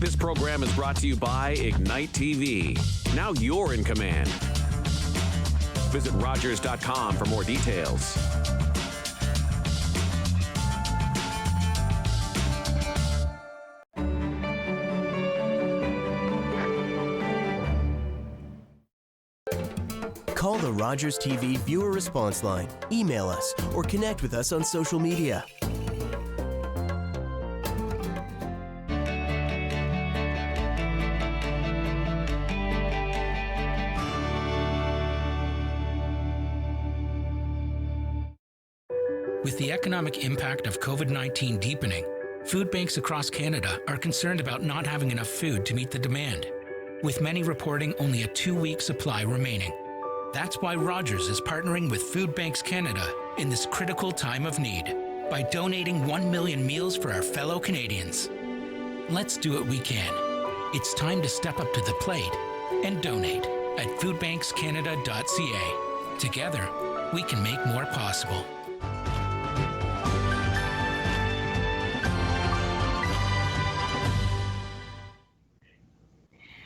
This program is brought to you by Ignite TV. Now you're in command. Visit Rogers.com for more details. Call the Rogers TV viewer response line, email us, or connect with us on social media. With the economic impact of COVID-19 deepening, food banks across Canada are concerned about not having enough food to meet the demand, with many reporting only a 2-week supply remaining. That's why Rogers is partnering with Food Banks Canada in this critical time of need by donating 1 million meals for our fellow Canadians. Let's do what we can. It's time to step up to the plate and donate at foodbankscanada.ca. Together, we can make more possible.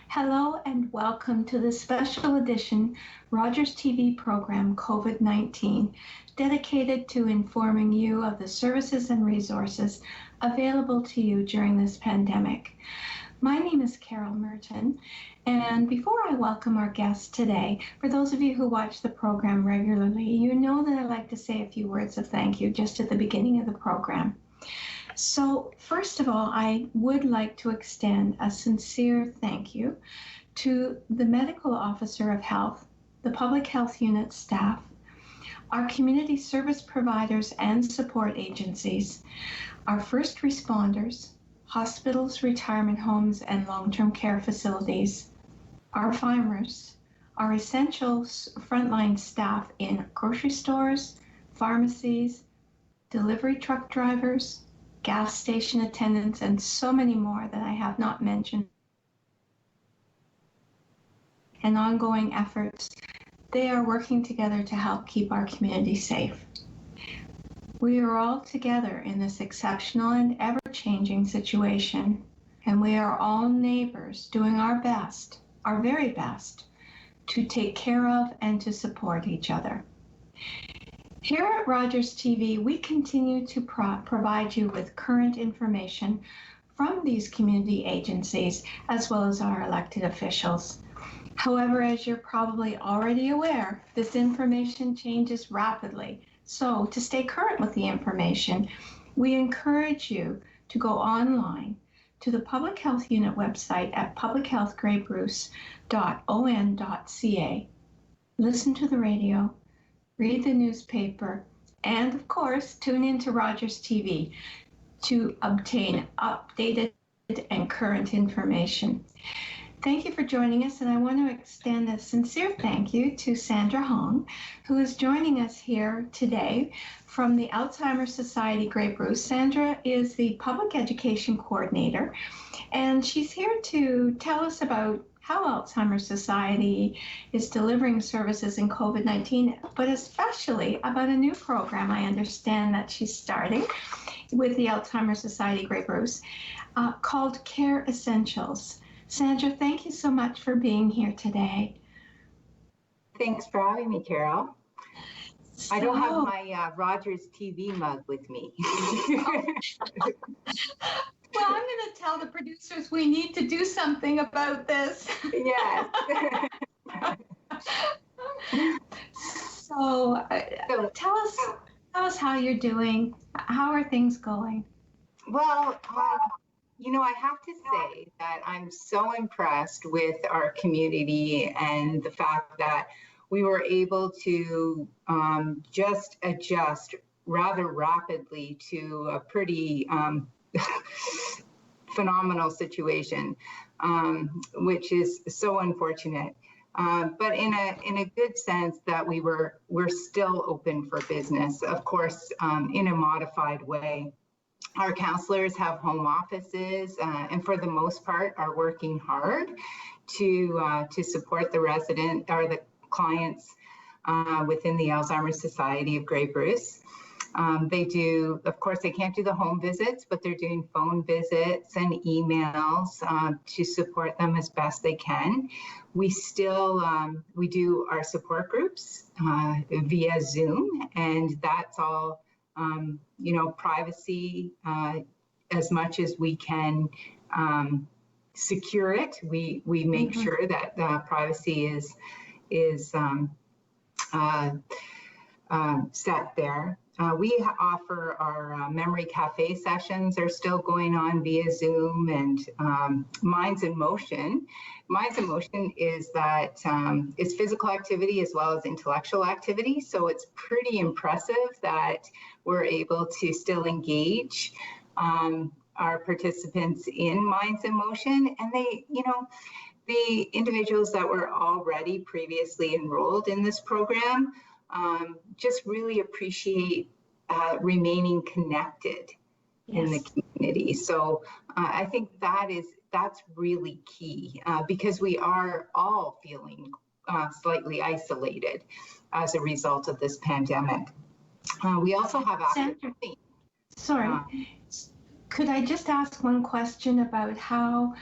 Hello and welcome to the special edition Rogers TV program COVID-19, dedicated to informing you of the services and resources available to you during this pandemic. My name is Carol Merton, and before I welcome our guest today, for those of you who watch the program regularly, you know that I like to say a few words of thank you just at the beginning of the program. So first of all, I would like to extend a sincere thank you to the Medical Officer of Health, the Public Health Unit staff, our community service providers and support agencies, our first responders, hospitals, retirement homes, and long-term care facilities, our farmers, our essential frontline staff in grocery stores, pharmacies, delivery truck drivers, gas station attendants, and so many more that I have not mentioned, and ongoing efforts. They are working together to help keep our community safe. We are all together in this exceptional and ever-changing situation, and we are all neighbors doing our best, our very best, to take care of and to support each other. Here at Rogers TV, we continue to provide you with current information from these community agencies, as well as our elected officials. However, as you're probably already aware, this information changes rapidly. So to stay current with the information, we encourage you to go online to the Public Health Unit website at publichealthgraybruce.on.ca. Listen to the radio, read the newspaper, and of course, tune in to Rogers TV to obtain updated and current information. Thank you for joining us, and I want to extend a sincere thank you to Sandra Hong, who is joining us here today from the Alzheimer Society Grey Bruce. Sandra is the Public Education Coordinator, and she's here to tell us about how Alzheimer Society is delivering services in COVID-19, but especially about a new program I understand that she's starting with the Alzheimer Society Grey Bruce called Care Essentials. Sandra, thank you so much for being here today. Thanks for having me, Carol. I don't have my Rogers TV mug with me. Well, I'm going to tell the producers we need to do something about this. Yes. So tell us how you're doing. How are things going? Well, you know, I have to say that I'm so impressed with our community and the fact that we were able to just adjust rather rapidly to a pretty phenomenal situation, which is so unfortunate. But in a good sense that we're still open for business, of course, in a modified way. Our counselors have home offices and for the most part are working hard to support the resident or the clients within the Alzheimer Society of Grey Bruce. They do, of course, they can't do the home visits, but they're doing phone visits and emails to support them as best they can. We still, we do our support groups via Zoom, and that's all, privacy as much as we can secure it. We make sure that privacy is set there. We offer our memory cafe sessions are still going on via Zoom, and Minds in Motion. Minds in Motion is that it's physical activity as well as intellectual activity. So it's pretty impressive that we're able to still engage our participants in Minds in Motion. And they, the individuals that were already previously enrolled in this program just really appreciate remaining connected in the community. So I think that's really key because we are all feeling slightly isolated as a result of this pandemic. We also have Sandra, sorry, could I just ask one question about how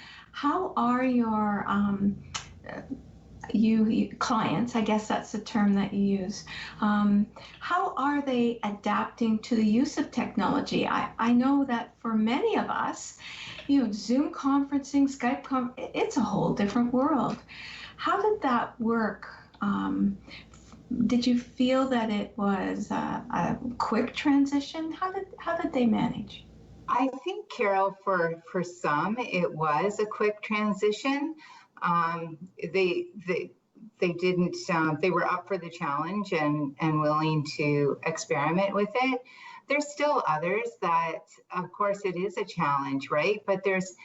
are your you clients, I guess that's the term that you use, how are they adapting to the use of technology? I know that for many of us, Zoom conferencing, Skype, it's a whole different world. How did that work? Did you feel that it was a quick transition? How did they manage? I think, Carol, for some, it was a quick transition. They didn't, they were up for the challenge and willing to experiment with it. There's still others that, of course, it is a challenge, right? But there's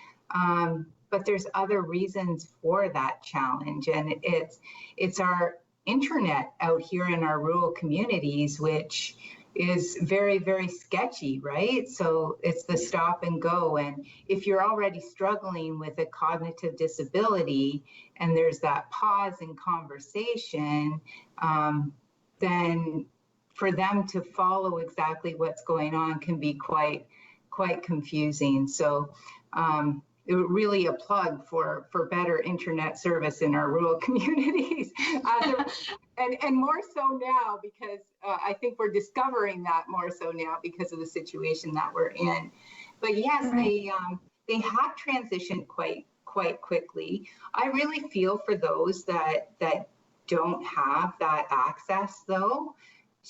other reasons for that challenge. And it's our internet out here in our rural communities, which is very, very sketchy, right? So it's the stop and go. And if you're already struggling with a cognitive disability and there's that pause in conversation, then for them to follow exactly what's going on can be quite confusing. So it really a plug for better internet service in our rural communities. And more so now because I think we're discovering that more so now because of the situation that we're in. But yes, they have transitioned quite quickly. I really feel for those that don't have that access though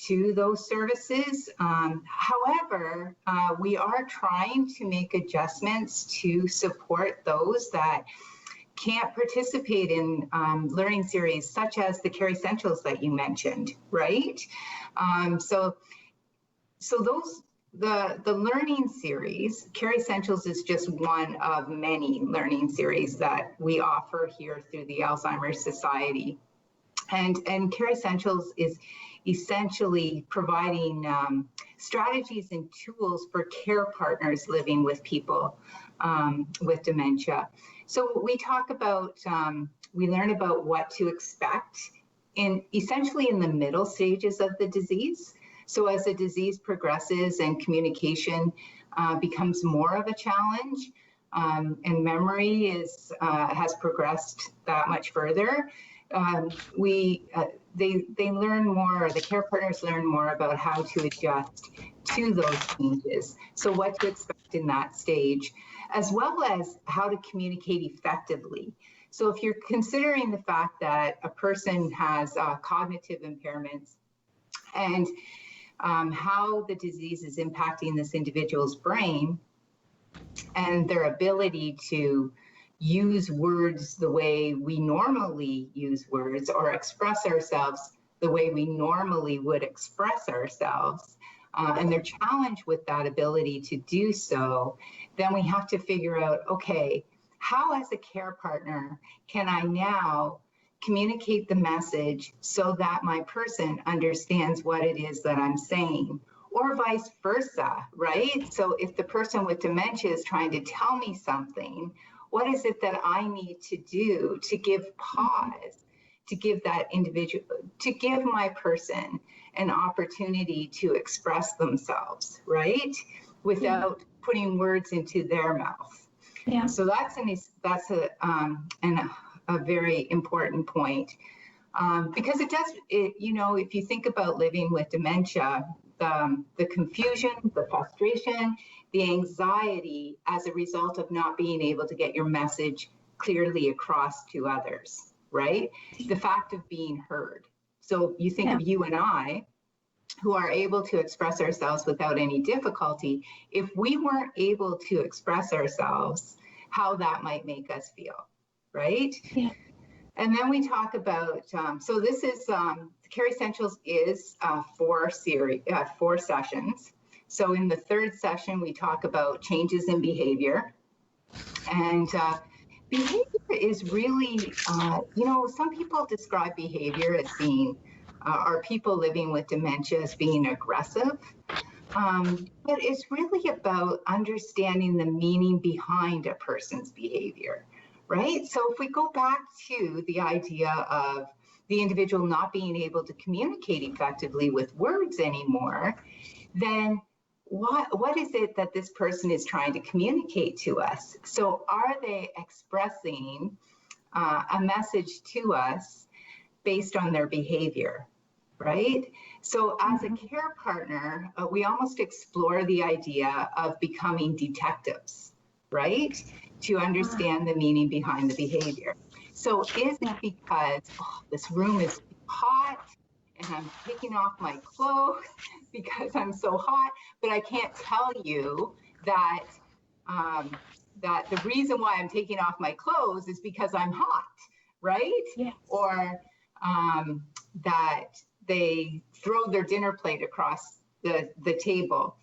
to those services. However, we are trying to make adjustments to support those that can't participate in learning series such as the Care Essentials that you mentioned, right? So those the learning series, Care Essentials is just one of many learning series that we offer here through the Alzheimer's Society. And Care Essentials is essentially providing strategies and tools for care partners living with people with dementia. So we talk about, we learn about what to expect essentially in the middle stages of the disease. So as the disease progresses and communication becomes more of a challenge, and memory has progressed that much further, they learn more, the care partners learn more about how to adjust to those changes. So what to expect in that stage, as well as how to communicate effectively. So if you're considering the fact that a person has cognitive impairments and how the disease is impacting this individual's brain and their ability to use words the way we normally use words or express ourselves the way we normally would express ourselves, and they're challenged with that ability to do so, then we have to figure out, okay, how as a care partner can I now communicate the message so that my person understands what it is that I'm saying, or vice versa, right? So if the person with dementia is trying to tell me something, what is it that I need to do to give pause, to give that individual, to give my person an opportunity to express themselves, right? Without putting words into their mouth. Yeah. So that's a very important point, because it does, if you think about living with dementia, the confusion, the frustration, the anxiety as a result of not being able to get your message clearly across to others, right? The fact of being heard. So you think of you and I, who are able to express ourselves without any difficulty. If we weren't able to express ourselves, how that might make us feel, right? Yeah. And then we talk about, so this is, Care Essentials is 4 sessions. So in the third session, we talk about changes in behavior. And behavior is really, some people describe behavior as being, are people living with dementia as being aggressive. But it's really about understanding the meaning behind a person's behavior, right? So if we go back to the idea of the individual not being able to communicate effectively with words anymore, then what is it that this person is trying to communicate to us? So are they expressing a message to us based on their behavior, right? So as a care partner, we almost explore the idea of becoming detectives, right? To understand the meaning behind the behavior. So is it because this room is hot and I'm taking off my clothes because I'm so hot, but I can't tell you that that the reason why I'm taking off my clothes is because I'm hot, right? Yes. Or that they throw their dinner plate across the table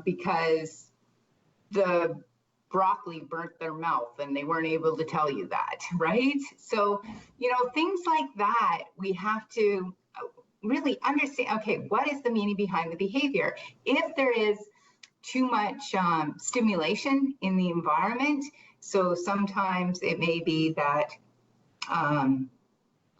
because the broccoli burnt their mouth and they weren't able to tell you that, right? So, things like that, we have to really understand, okay, what is the meaning behind the behavior? If there is too much stimulation in the environment, so sometimes it may be that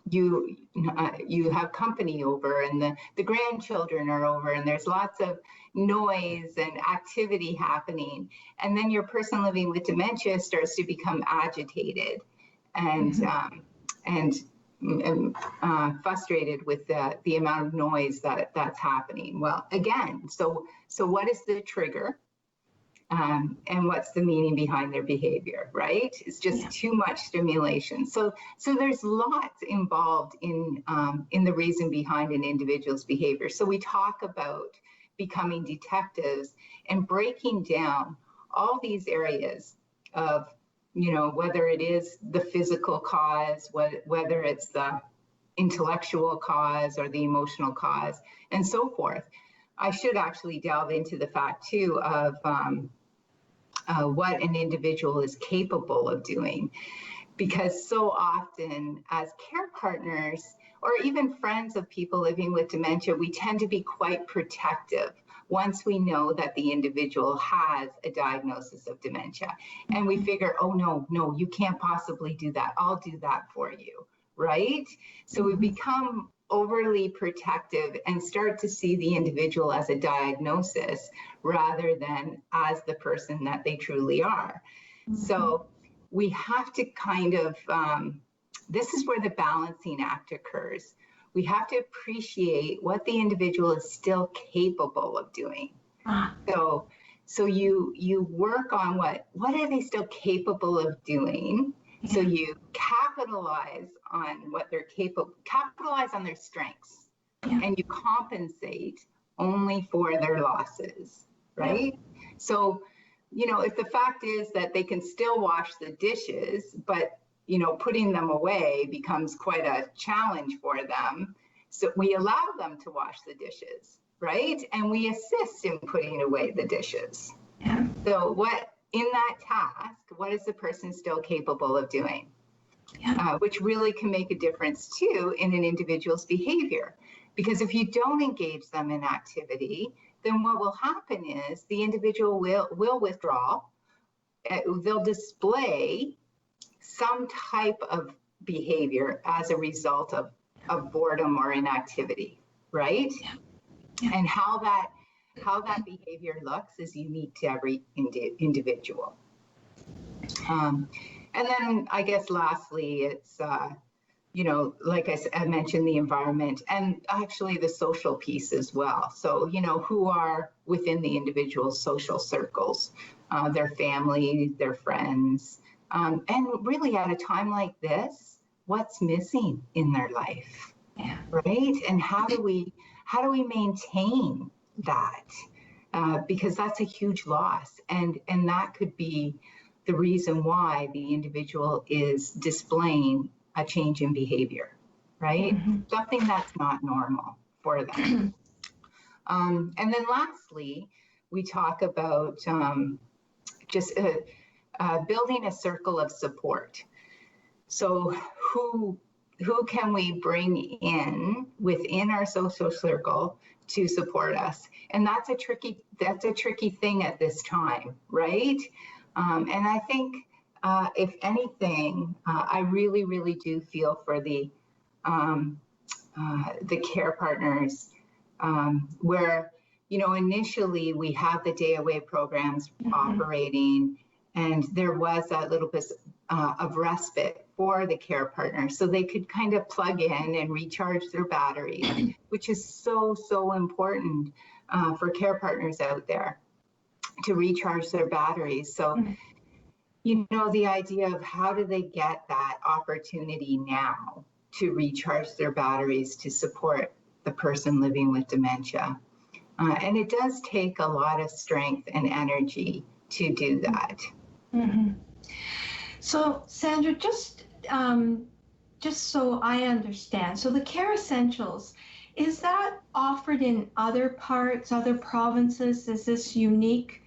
you have company over and the grandchildren are over and there's lots of noise and activity happening, and then your person living with dementia starts to become agitated and frustrated with the amount of noise that's happening. Well, again, so what is the trigger? And what's the meaning behind their behavior, right? It's just too much stimulation. So there's lots involved in the reason behind an individual's behavior. So we talk about becoming detectives and breaking down all these areas of, whether it is the physical cause, whether it's the intellectual cause or the emotional cause, and so forth. I should actually delve into the fact too of what an individual is capable of doing, because so often as care partners or even friends of people living with dementia, we tend to be quite protective once we know that the individual has a diagnosis of dementia. And we figure, oh, no, you can't possibly do that. I'll do that for you, right? So we become overly protective and start to see the individual as a diagnosis rather than as the person that they truly are. So we have to kind of, this is where the balancing act occurs. We have to appreciate what the individual is still capable of doing. So you work on what are they still capable of doing? So you capitalize on what they're capable, capitalize on their strengths, and you compensate only for their losses, right? So, if the fact is that they can still wash the dishes, but, putting them away becomes quite a challenge for them. So we allow them to wash the dishes, right? And we assist in putting away the dishes. So in that task, what is the person still capable of doing? Which really can make a difference too in an individual's behavior. Because if you don't engage them in activity, then what will happen is the individual will withdraw. They'll display some type of behavior as a result of boredom or inactivity, right? Yeah. Yeah. And how that behavior looks is unique to every individual. And then I guess lastly, it's, like I mentioned, the environment and actually the social piece as well. So, who are within the individual social circles, their family, their friends, and really at a time like this, what's missing in their life, right? And how do we maintain that? Because that's a huge loss, and that could be the reason why the individual is displaying a change in behavior, right? Mm-hmm. Something that's not normal for them. And then lastly, we talk about just building a circle of support. So who can we bring in within our social circle to support us? And that's a tricky thing at this time, right? And I think, if anything, I really, really do feel for the care partners, where, initially we have the day away programs operating, and there was that little bit of respite for the care partners, so they could kind of plug in and recharge their batteries, which is so, so important for care partners out there to recharge their batteries. So, the idea of how do they get that opportunity now to recharge their batteries to support the person living with dementia. And it does take a lot of strength and energy to do that. Mm-hmm. So, Sandra, just so I understand, so the Care Essentials, is that offered in other provinces? Is this unique?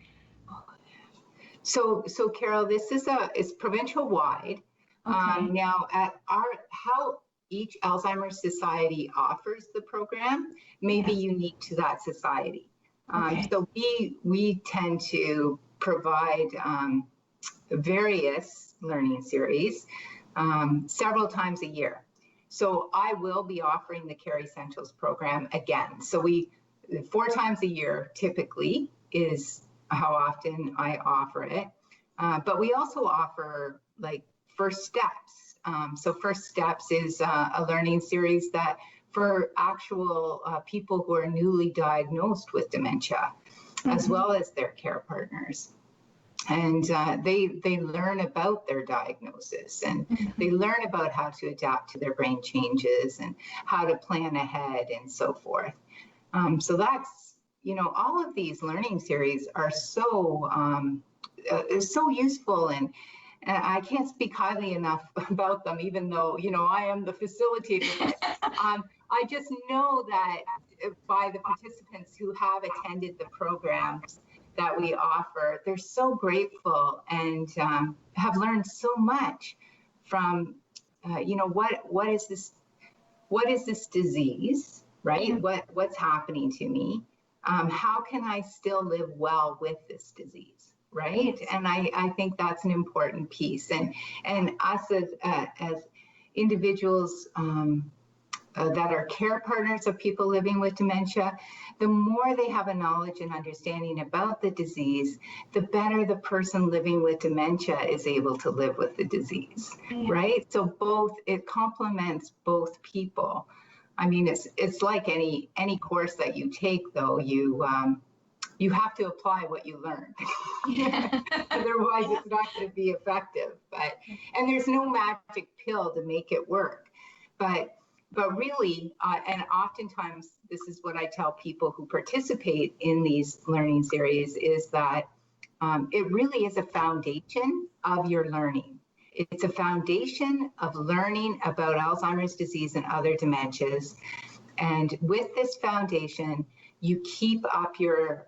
So Carol, this is provincial wide. Okay. Now, how each Alzheimer's society offers the program may be unique to that society. Okay. So we tend to provide various learning series several times a year. So I will be offering the Care Essentials program again. So 4 times a year typically is how often I offer it. But we also offer like First Steps. So First Steps is a learning series that for actual people who are newly diagnosed with dementia, as well as their care partners. And they learn about their diagnosis, and they learn about how to adapt to their brain changes and how to plan ahead and so forth. So that's, all of these learning series are so useful, and I can't speak highly enough about them, even though, I am the facilitator. I just know that by the participants who have attended the programs that we offer, they're so grateful and have learned so much from, what is this disease, right? What's happening to me? How can I still live well with this disease, right? And I think that's an important piece. And us as individuals that are care partners of people living with dementia, the more they have a knowledge and understanding about the disease, the better the person living with dementia is able to live with the disease, right? So it complements both people. I mean, it's like any course that you take, though. You have to apply what you learn. Otherwise, it's not going to be effective. And there's no magic pill to make it work. But really, and oftentimes this is what I tell people who participate in these learning series, is that it really is a foundation of your learning. It's a foundation of learning about Alzheimer's disease and other dementias. And with this foundation, you keep up your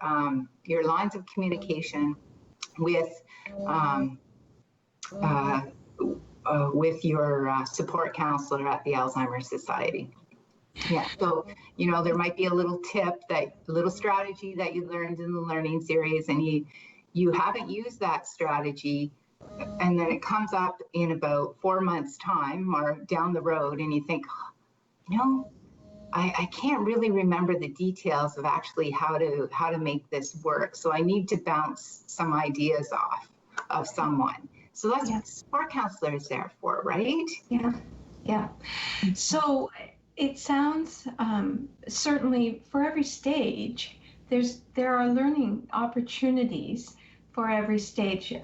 lines of communication with your support counselor at the Alzheimer's Society. Yeah, so, there might be a little little strategy that you learned in the learning series, and you haven't used that strategy, and then it comes up in about 4 months' time or down the road, and you think, I can't really remember the details of actually how to make this work. So I need to bounce some ideas off of someone. So that's what support counselor is there for, right? Yeah, yeah. So it sounds certainly for every stage, there are learning opportunities for every stage.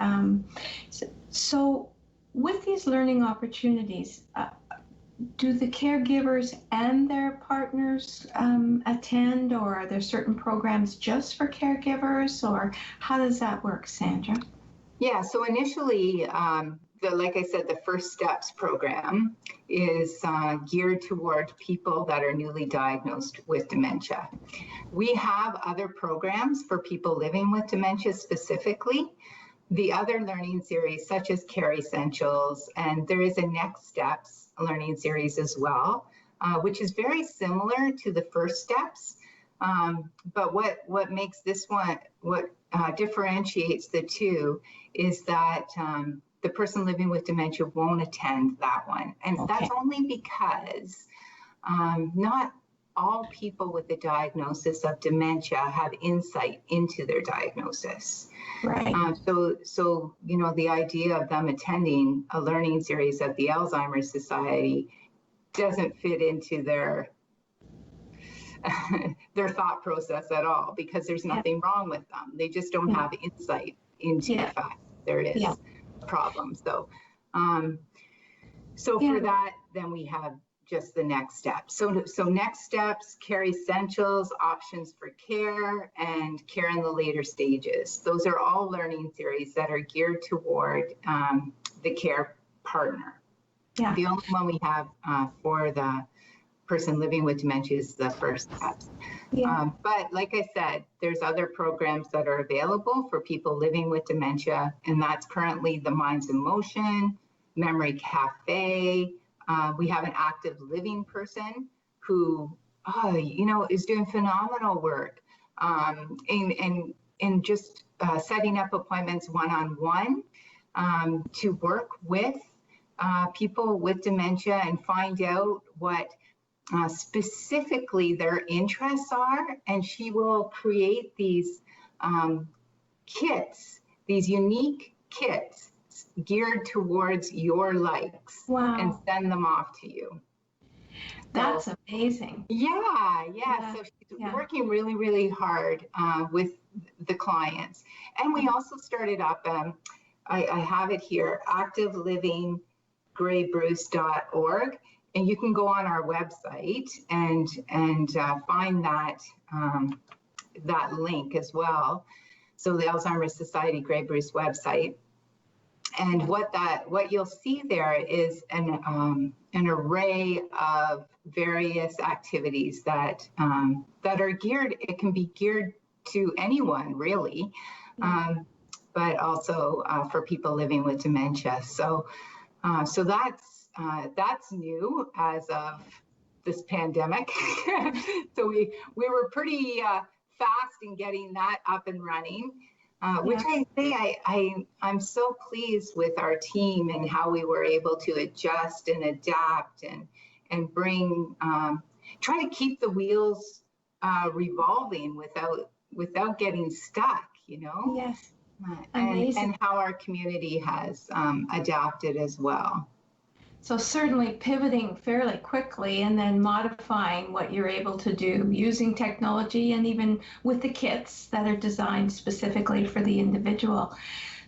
So with these learning opportunities, do the caregivers and their partners attend, or are there certain programs just for caregivers, or how does that work, Sandra? Yeah, so initially, like I said, the First Steps program is geared toward people that are newly diagnosed with dementia. We have other programs for people living with dementia specifically. The other learning series, such as Care Essentials, and there is a Next Steps learning series as well, which is very similar to the First Steps. But what makes this one, what differentiates the two is that the person living with dementia won't attend that one. And that's only because not all people with the diagnosis of dementia have insight into their diagnosis. Right. So you know, the idea of them attending a learning series at the Alzheimer Society doesn't fit into their thought process at all, because there's nothing wrong with them. They just don't have insight into the fact there is a problem. So, for that, then we have just the Next Steps. So Next Steps, Care Essentials, Options for Care, and Care in the Later Stages. Those are all learning series that are geared toward the care partner. Yeah. The only one we have for the person living with dementia is the First Steps. Yeah. But like I said, there's other programs that are available for people living with dementia, and that's currently the Minds in Motion, Memory Cafe. We have an active living person who, is doing phenomenal work and just setting up appointments one-on-one to work with people with dementia and find out what specifically their interests are. And she will create these kits, these unique kits geared towards your likes. Wow. And send them off to you. That's amazing. Yeah. So she's working really, really hard with the clients. And we also started up, I have it here, activelivinggreybruce.org. And you can go on our website and find that link as well. So the Alzheimer's Society Grey Bruce website. And what you'll see there is an array of various activities that are geared. It can be geared to anyone really, but also for people living with dementia. So that's new as of this pandemic. So we were pretty fast in getting that up and running. Which I say I'm so pleased with our team and how we were able to adjust and adapt and bring, try to keep the wheels revolving without getting stuck, you know? Yes. And how our community has adapted as well. So certainly pivoting fairly quickly and then modifying what you're able to do using technology and even with the kits that are designed specifically for the individual.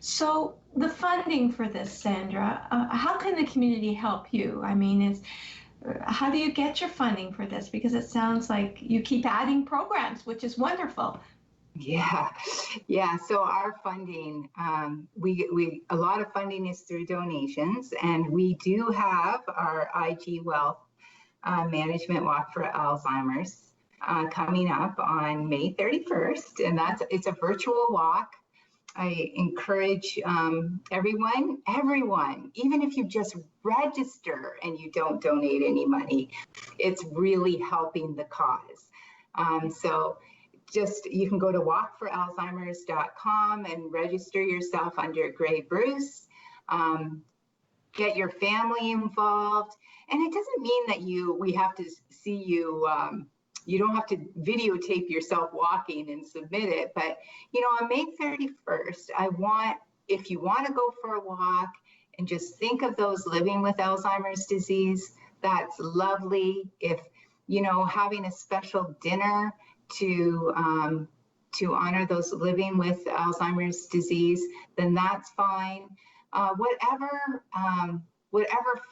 So the funding for this, Sandra, how can the community help you? I mean, how do you get your funding for this? Because it sounds like you keep adding programs, which is wonderful. Yeah. So our funding, a lot of funding is through donations, and we do have our IG Wealth Management Walk for Alzheimer's coming up on May 31st, and it's a virtual walk. I encourage everyone, even if you just register and you don't donate any money, it's really helping the cause. So you can go to walkforalzheimers.com and register yourself under Grey Bruce. get your family involved. And it doesn't mean that we have to see you, you don't have to videotape yourself walking and submit it. But, on May 31st, if you want to go for a walk and just think of those living with Alzheimer's disease, that's lovely. If, having a special dinner to honor those living with Alzheimer's disease, then that's fine. Whatever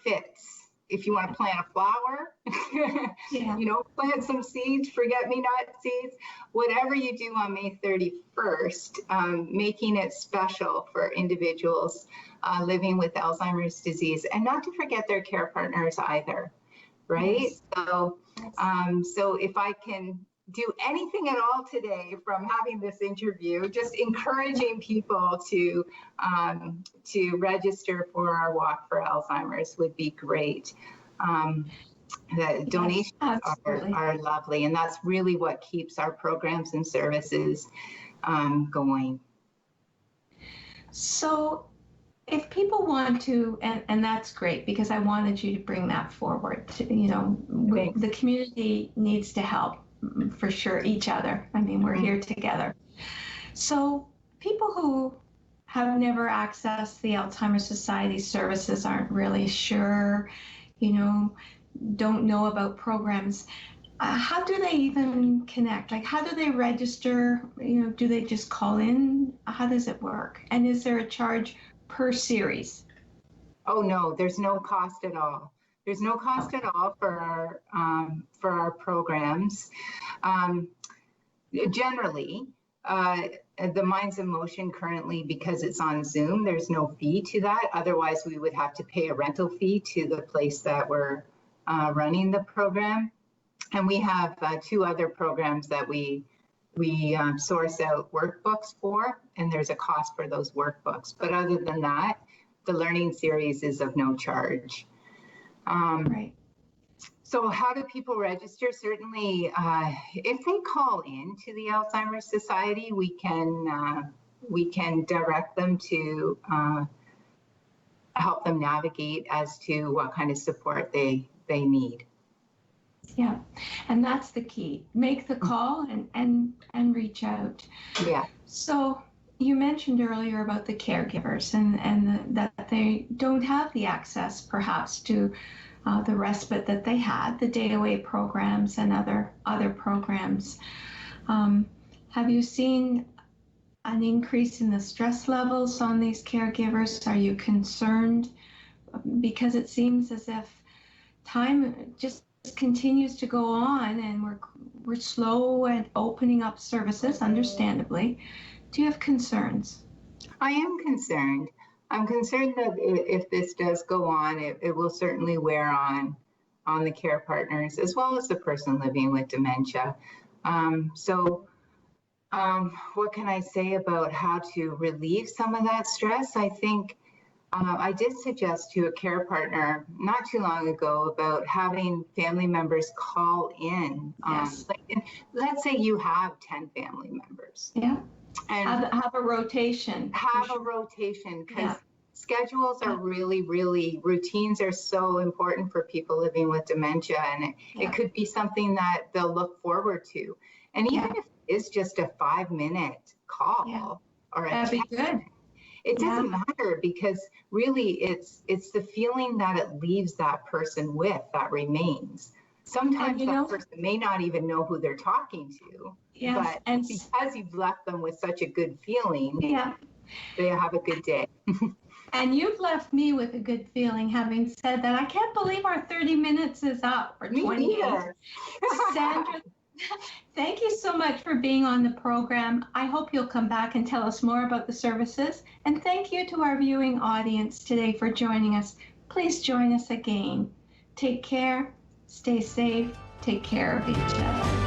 fits. If you want to plant a flower, plant some seeds, forget-me-not seeds, whatever you do on May 31st, making it special for individuals living with Alzheimer's disease, and not to forget their care partners either, right? Yes. So if I can do anything at all today from having this interview, just encouraging people to register for our Walk for Alzheimer's would be great. The donations are lovely, and that's really what keeps our programs and services going. So if people want to, and that's great, because I wanted you to bring that forward, the community needs to help. For sure, each other. I mean, we're here together. So people who have never accessed the Alzheimer's Society services, aren't really sure, don't know about programs. How do they even connect? Like, how do they register? Do they just call in? How does it work? And is there a charge per series? Oh, no, there's no cost at all. There's no cost at all for our programs. Generally, the Minds in Motion currently, because it's on Zoom, there's no fee to that. Otherwise, we would have to pay a rental fee to the place that we're running the program. And we have 2 other programs that we source out workbooks for, and there's a cost for those workbooks. But other than that, the learning series is of no charge. Right. So how do people register? Certainly, if they call in to the Alzheimer's Society, we can direct them to help them navigate as to what kind of support they need. Yeah, and that's the key. Make the call and reach out. Yeah. So you mentioned earlier about the caregivers and that they don't have the access perhaps to the respite that they had, the day away programs and other programs. Have you seen an increase in the stress levels on these caregivers? Are you concerned? Because it seems as if time just continues to go on and we're slow at opening up services, understandably. Do you have concerns? I am concerned. I'm concerned that if this does go on, it will certainly wear on the care partners as well as the person living with dementia. What can I say about how to relieve some of that stress? I think I did suggest to a care partner not too long ago about having family members call in. Yes. Let's say you have 10 family members. Yeah. And have a rotation. Have a rotation, because schedules are really, routines are so important for people living with dementia, and it could be something that they'll look forward to. And even if it is just a 5-minute call or a that'd be good. It doesn't matter, because really it's the feeling that it leaves that person with that remains. Sometimes that person may not even know who they're talking to, but because you've left them with such a good feeling, they have a good day. And you've left me with a good feeling, having said that. I can't believe our 30 minutes is up, or 20 minutes. Sandra, thank you so much for being on the program. I hope you'll come back and tell us more about the services. And thank you to our viewing audience today for joining us. Please join us again. Take care, stay safe, take care of each other.